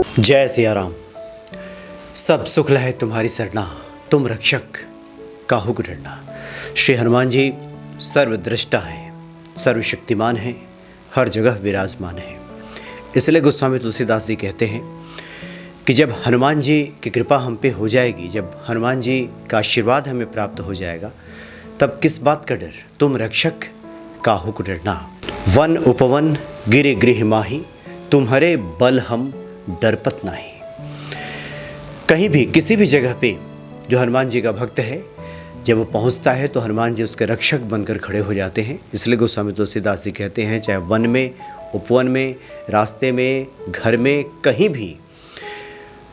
जय सिया राम। सब सुख लहे तुम्हारी सरना, तुम रक्षक काहू को डरना। श्री हनुमान जी सर्वद्रष्टा हैं, सर्वशक्तिमान हैं, हर जगह विराजमान हैं। इसलिए गोस्वामी तुलसीदास जी कहते हैं कि जब हनुमान जी की कृपा हम पे हो जाएगी, जब हनुमान जी का आशीर्वाद हमें प्राप्त हो जाएगा, तब किस बात का डर, तुम रक्षक काहू को डरना। वन उपवन गिरे गृह माही, तुम्हारे बल हम डरपत नाही। कहीं भी किसी भी जगह पे जो हनुमान जी का भक्त है, जब वो पहुंचता है तो हनुमान जी उसके रक्षक बनकर खड़े हो जाते हैं। इसलिए गोस्वामी तुलसीदास जी कहते हैं, चाहे वन में, उपवन में, रास्ते में, घर में, कहीं भी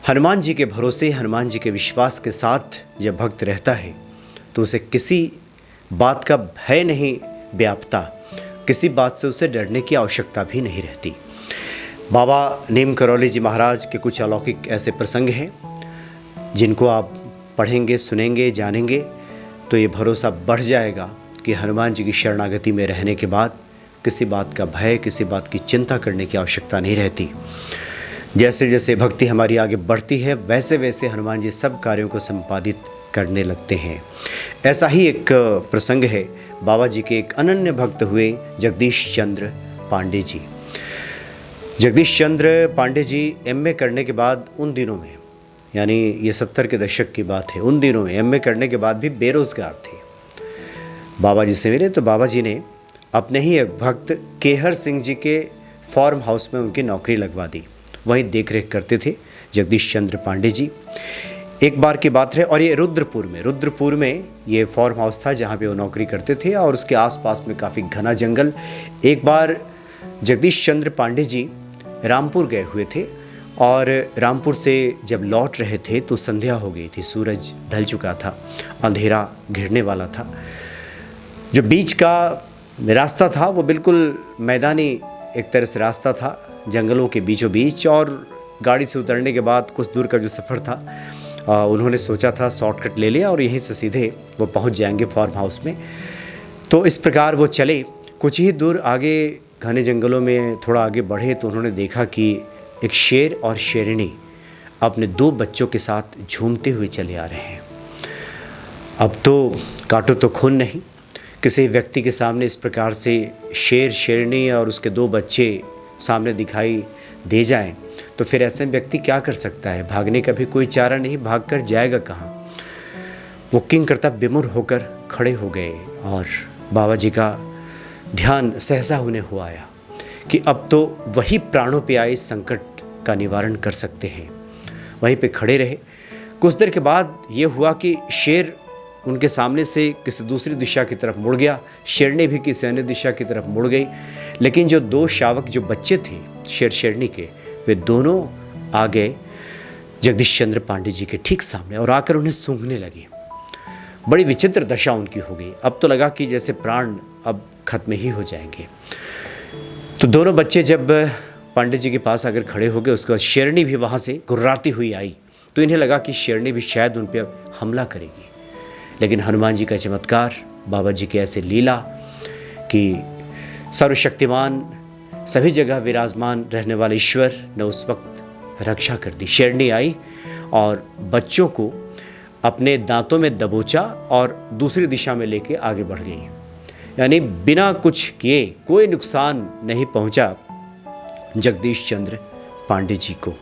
हनुमान जी के भरोसे, हनुमान जी के विश्वास के साथ जब भक्त रहता है तो उसे किसी बात का भय नहीं व्यापता, किसी बात से उसे डरने की आवश्यकता भी नहीं रहती। बाबा नीम करौली जी महाराज के कुछ अलौकिक ऐसे प्रसंग हैं जिनको आप पढ़ेंगे, सुनेंगे, जानेंगे तो ये भरोसा बढ़ जाएगा कि हनुमान जी की शरणागति में रहने के बाद किसी बात का भय, किसी बात की चिंता करने की आवश्यकता नहीं रहती। जैसे जैसे भक्ति हमारी आगे बढ़ती है, वैसे वैसे हनुमान जी सब कार्यों को संपादित करने लगते हैं। ऐसा ही एक प्रसंग है, बाबा जी के एक अनन्य भक्त हुए जगदीश चंद्र पांडे जी। जगदीश चंद्र पांडे जी एमए करने के बाद उन दिनों में, यानी ये 70 के दशक की बात है, उन दिनों में एमए करने के बाद भी बेरोज़गार थे। बाबा जी से मिले तो बाबा जी ने अपने ही एक भक्त केहर सिंह जी के फार्म हाउस में उनकी नौकरी लगवा दी। वहीं देख रेख करते थे जगदीश चंद्र पांडे जी। एक बार की बात है, और ये रुद्रपुर में ये फार्म हाउस था जहाँ पे वो नौकरी करते थे, और उसके आसपास में काफ़ी घना जंगल। एक बार जगदीश चंद्र पांडे जी रामपुर गए हुए थे, और रामपुर से जब लौट रहे थे तो संध्या हो गई थी, सूरज ढल चुका था, अंधेरा घिरने वाला था। जो बीच का रास्ता था वो बिल्कुल मैदानी एक तरह से रास्ता था, जंगलों के बीचों बीच, और गाड़ी से उतरने के बाद कुछ दूर का जो सफ़र था उन्होंने सोचा था शॉर्टकट ले लिया और यहीं से सीधे वो पहुंच जाएंगे फार्म हाउस में। तो इस प्रकार वो चले। कुछ ही दूर आगे घने जंगलों में थोड़ा आगे बढ़े तो उन्होंने देखा कि एक शेर और शेरनी अपने 2 बच्चों के साथ झूमते हुए चले आ रहे हैं। अब तो काटो तो खून नहीं, किसी व्यक्ति के सामने इस प्रकार से शेर, शेरनी और उसके 2 बच्चे सामने दिखाई दे जाएं तो फिर ऐसे व्यक्ति क्या कर सकता है? भागने का भी कोई चारा नहीं, भाग कर जाएगा कहाँ? वो किंग करता विमुर होकर खड़े हो गए, और बाबा जी का ध्यान सहसा उन्हें हो आया कि अब तो वही प्राणों पे आए संकट का निवारण कर सकते हैं। वहीं पे खड़े रहे। कुछ देर के बाद ये हुआ कि शेर उनके सामने से किसी दूसरी दिशा की तरफ मुड़ गया, शेरनी भी किसी अन्य दिशा की तरफ मुड़ गई, लेकिन जो 2 शावक जो बच्चे थे शेर शेरनी के, वे दोनों आ गए जगदीश चंद्र पांडे जी के ठीक सामने और आकर उन्हें सूंघने लगे। बड़ी विचित्र दशा उनकी हो गई। अब तो लगा कि जैसे प्राण अब खत्म ही हो जाएंगे। तो दोनों बच्चे जब पांडे जी के पास आकर खड़े हो गए, उसके बाद शेरनी भी वहाँ से गुर्राती हुई आई, तो इन्हें लगा कि शेरनी भी शायद उन पर हमला करेगी। लेकिन हनुमान जी का चमत्कार, बाबा जी की ऐसे लीला कि सर्वशक्तिमान, सभी जगह विराजमान रहने वाले ईश्वर ने उस वक्त रक्षा कर दी। शेरनी आई और बच्चों को अपने दांतों में दबोचा और दूसरी दिशा में लेके आगे बढ़ गई। यानी बिना कुछ किए कोई नुकसान नहीं पहुंचा जगदीश चंद्र पांडे जी को।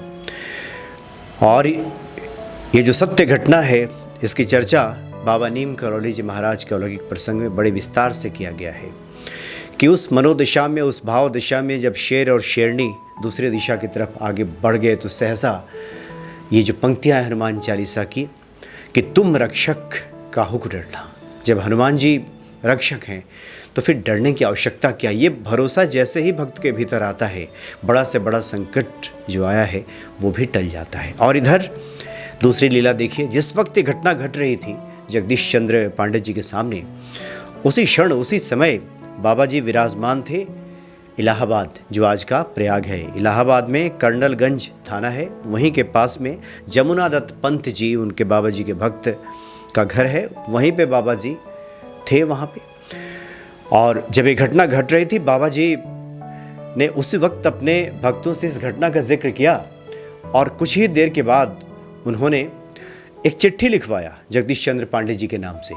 और ये जो सत्य घटना है, इसकी चर्चा बाबा नीम करौली जी महाराज के अलौकिक प्रसंग में बड़े विस्तार से किया गया है कि उस मनोदशा में, उस भाव दशा में जब शेर और शेरनी दूसरी दिशा की तरफ आगे बढ़ गए तो सहसा ये जो पंक्तियाँ हैं हनुमान चालीसा की कि तुम रक्षक काहू को डरना। जब हनुमान जी रक्षक हैं तो फिर डरने की आवश्यकता क्या? ये भरोसा जैसे ही भक्त के भीतर आता है, बड़ा से बड़ा संकट जो आया है वो भी टल जाता है। और इधर दूसरी लीला देखिए, जिस वक्त ये घटना घट रही थी जगदीश चंद्र पांडे जी के सामने, उसी क्षण, उसी समय बाबा जी विराजमान थे इलाहाबाद, जो आज का प्रयाग है। इलाहाबाद में कर्नलगंज थाना है, वहीं के पास में जमुना दत्त पंत जी, उनके बाबा जी के भक्त का घर है, वहीं पे बाबा जी थे वहाँ पे। और जब ये घटना घट रही थी, बाबा जी ने उसी वक्त अपने भक्तों से इस घटना का जिक्र किया और कुछ ही देर के बाद उन्होंने एक चिट्ठी लिखवाया जगदीश चंद्र पांडे जी के नाम से,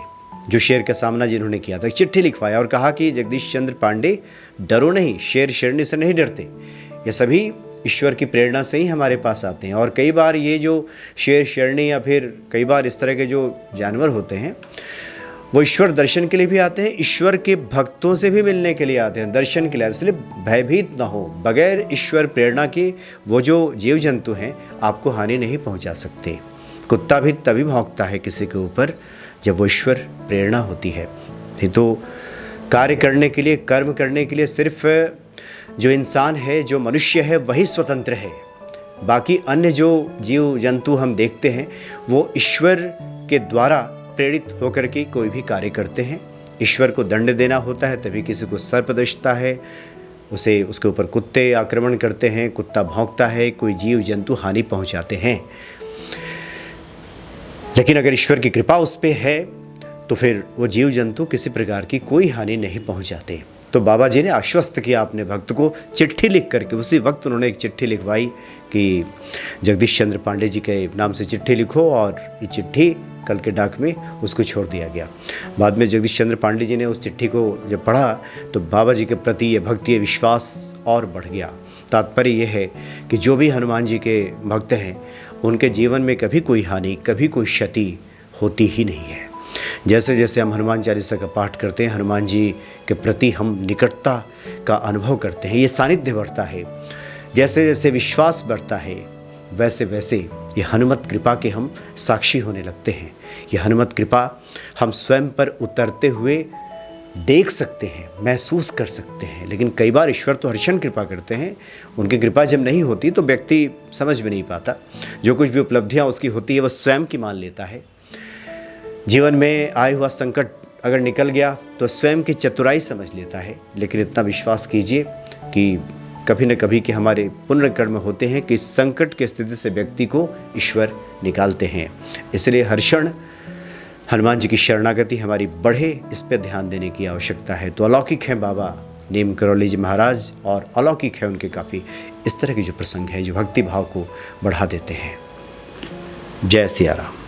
जो शेर का सामना जिन्होंने किया था। एक चिट्ठी लिखवाया और कहा कि जगदीश चंद्र पांडे, डरो नहीं, शेर शेरनी से नहीं डरते, ये सभी ईश्वर की प्रेरणा से ही हमारे पास आते हैं। और कई बार ये जो शेर शेरनी या फिर कई बार इस तरह के जो जानवर होते हैं वो ईश्वर दर्शन के लिए भी आते हैं, ईश्वर के भक्तों से भी मिलने के लिए आते हैं, दर्शन के लिए। इसलिए भयभीत ना हो, बगैर ईश्वर प्रेरणा के वो जो जीव जंतु हैं आपको हानि नहीं पहुंचा सकते। कुत्ता भी तभी भौंकता है किसी के ऊपर जब वो ईश्वर प्रेरणा होती है। नहीं तो कार्य करने के लिए, कर्म करने के लिए सिर्फ जो इंसान है, जो मनुष्य है, वही स्वतंत्र है। बाकी अन्य जो जीव जंतु हम देखते हैं वो ईश्वर के द्वारा प्रेरित होकर के कोई भी कार्य करते हैं। ईश्वर को दंड देना होता है तभी किसी को सर्प दंशता है, उसके ऊपर कुत्ते आक्रमण करते हैं, कुत्ता भौंकता है, कोई जीव जंतु हानि पहुंचाते हैं। लेकिन अगर ईश्वर की कृपा उस पर है तो फिर वो जीव जंतु किसी प्रकार की कोई हानि नहीं पहुंचाते। तो बाबा जी ने आश्वस्त किया अपने भक्त को, चिट्ठी लिख करके। उसी वक्त उन्होंने एक चिट्ठी लिखवाई कि जगदीश चंद्र पांडे जी के नाम से चिट्ठी लिखो, और ये चिट्ठी कल के डाक में उसको छोड़ दिया गया। बाद में जगदीश चंद्र पांडे जी ने उस चिट्ठी को जब पढ़ा तो बाबा जी के प्रति ये भक्ति, ये विश्वास और बढ़ गया। तात्पर्य ये है कि जो भी हनुमान जी के भक्त हैं उनके जीवन में कभी कोई हानि, कभी कोई क्षति होती ही नहीं है। जैसे जैसे हम हनुमान चालीसा का पाठ करते हैं, हनुमान जी के प्रति हम निकटता का अनुभव करते हैं, ये सानिध्य बढ़ता है। जैसे जैसे विश्वास बढ़ता है वैसे वैसे ये हनुमत कृपा के हम साक्षी होने लगते हैं। ये हनुमत कृपा हम स्वयं पर उतरते हुए देख सकते हैं, महसूस कर सकते हैं। लेकिन कई बार ईश्वर तो हर्षण कृपा करते हैं, उनकी कृपा जब नहीं होती तो व्यक्ति समझ भी नहीं पाता। जो कुछ भी उपलब्धियाँ उसकी होती है वह स्वयं की मान लेता है। जीवन में आया हुआ संकट अगर निकल गया तो स्वयं की चतुराई समझ लेता है। लेकिन इतना विश्वास कीजिए कि कभी न कभी के हमारे पुण्य कर्म होते हैं कि संकट की स्थिति से व्यक्ति को ईश्वर निकालते हैं। इसलिए हर क्षण हनुमान जी की शरणागति हमारी बढ़े, इस पर ध्यान देने की आवश्यकता है। तो अलौकिक हैं बाबा नीम करौली जी महाराज, और अलौकिक है उनके काफ़ी इस तरह के जो प्रसंग हैं जो भक्ति भाव को बढ़ा देते हैं। जय सिया राम।